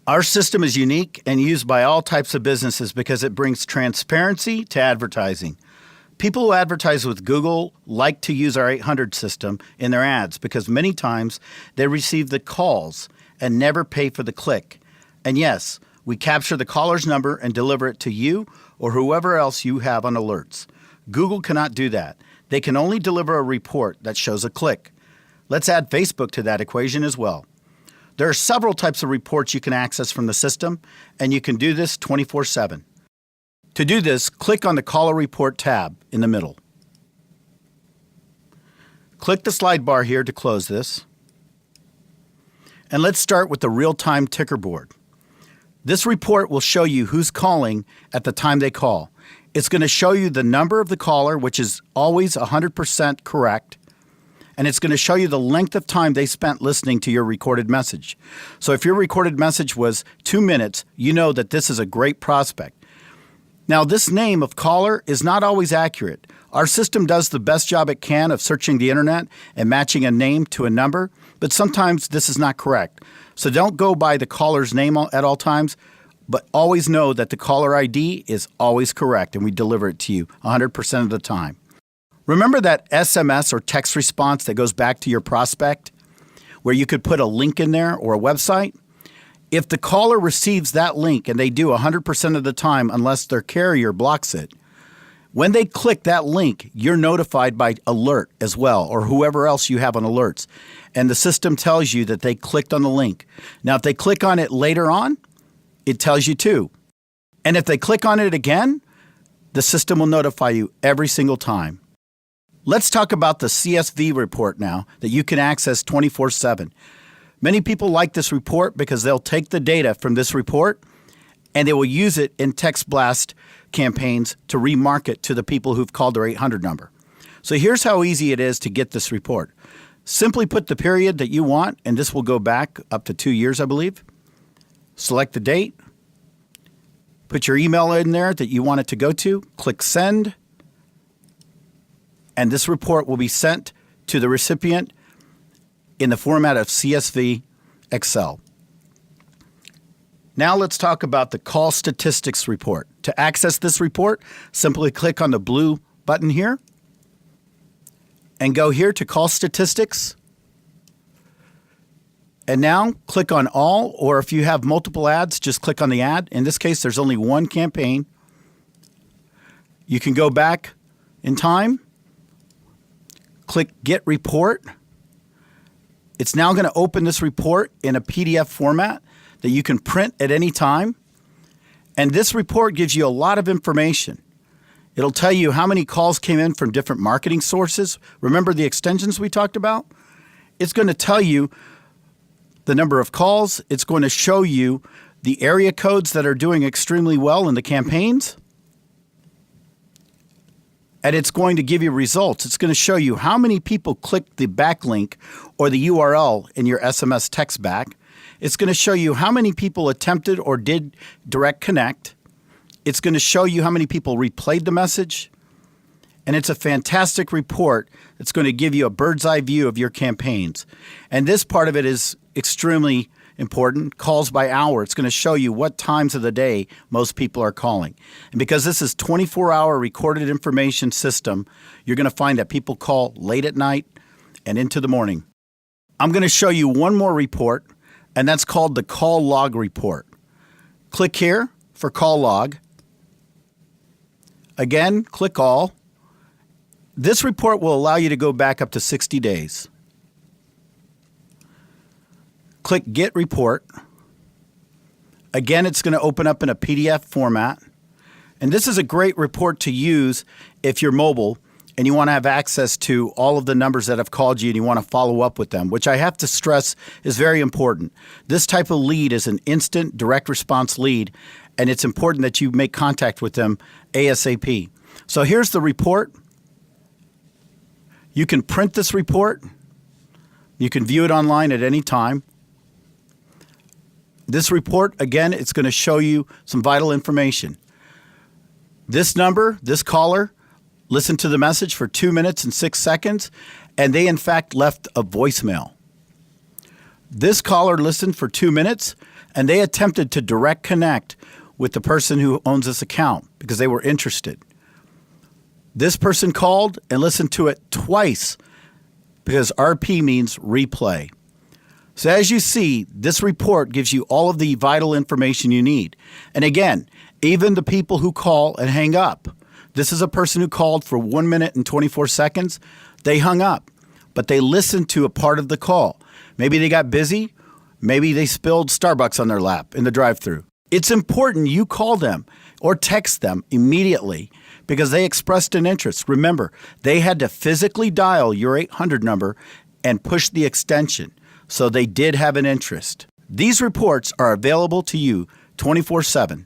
Our system is unique and used by all types of businesses because it brings transparency to advertising. People who advertise with Google like to use our 800 system in their ads because many times they receive the calls and never pay for the click. And yes, we capture the caller's number and deliver it to you or whoever else you have on alerts. Google cannot do that. They can only deliver a report that shows a click. Let's add Facebook to that equation as well. There are several types of reports you can access from the system, and you can do this 24/7. To do this, click on the Caller Report tab in the middle. Click the slide bar here to close this. And let's start with the real-time ticker board. This report will show you who's calling at the time they call. It's going to show you the number of the caller, which is always 100% correct. And it's going to show you the length of time they spent listening to your recorded message. So if your recorded message was 2 minutes, you know that this is a great prospect. Now, this name of caller is not always accurate. Our system does the best job it can of searching the internet and matching a name to a number, but sometimes this is not correct. So don't go by the caller's name at all times, but always know that the caller ID is always correct, and we deliver it to you 100% of the time. Remember that SMS or text response that goes back to your prospect, where you could put a link in there or a website? If the caller receives that link, and they do 100% of the time unless their carrier blocks it, when they click that link, you're notified by alert as well, or whoever else you have on alerts. And the system tells you that they clicked on the link. Now, if they click on it later on, it tells you too. And if they click on it again, the system will notify you every single time. Let's talk about the CSV report now that you can access 24/7. Many people like this report because they'll take the data from this report and they will use it in text blast campaigns to remarket to the people who've called their 800 number. So here's how easy it is to get this report. Simply put the period that you want, and this will go back up to 2 years, I believe. Select the date. Put your email in there that you want it to go to. Click send. And this report will be sent to the recipient in the format of CSV Excel. Now let's talk about the call statistics report. To access this report, simply click on the blue button here and go here to call statistics. And now click on all, or if you have multiple ads, just click on the ad. In this case, there's only one campaign. You can go back in time. Click Get Report. It's now going to open this report in a PDF format that you can print at any time. And this report gives you a lot of information. It'll tell you how many calls came in from different marketing sources. Remember the extensions we talked about? It's going to tell you the number of calls. It's going to show you the area codes that are doing extremely well in the campaigns. And it's going to give you results. It's going to show you how many people clicked the backlink or the URL in your SMS text back. It's going to show you how many people attempted or did direct connect. It's going to show you how many people replayed the message. And it's a fantastic report that's going to give you a bird's eye view of your campaigns. And this part of it is extremely important. Calls by hour. It's going to show you what times of the day most people are calling. And because this is 24-hour recorded information system, you're going to find that people call late at night and into the morning. I'm going to show you one more report, and that's called the call log report. Click here for call log. Again, click all. This report will allow you to go back up to 60 days. Click Get Report. Again, it's going to open up in a PDF format. And this is a great report to use if you're mobile and you want to have access to all of the numbers that have called you and you want to follow up with them, which I have to stress is very important. This type of lead is an instant direct response lead, and it's important that you make contact with them ASAP. So here's the report. You can print this report. You can view it online at any time. This report, again, it's going to show you some vital information. This number, this caller, listened to the message for 2 minutes and 6 seconds, and they, in fact, left a voicemail. This caller listened for 2 minutes, and they attempted to direct connect with the person who owns this account because they were interested. This person called and listened to it twice because RP means replay. So as you see, this report gives you all of the vital information you need. And again, even the people who call and hang up. This is a person who called for 1 minute and 24 seconds. They hung up, but they listened to a part of the call. Maybe they got busy. Maybe they spilled Starbucks on their lap in the drive-thru. It's important you call them or text them immediately because they expressed an interest. Remember, they had to physically dial your 800 number and push the extension, so they did have an interest. These reports are available to you 24/7.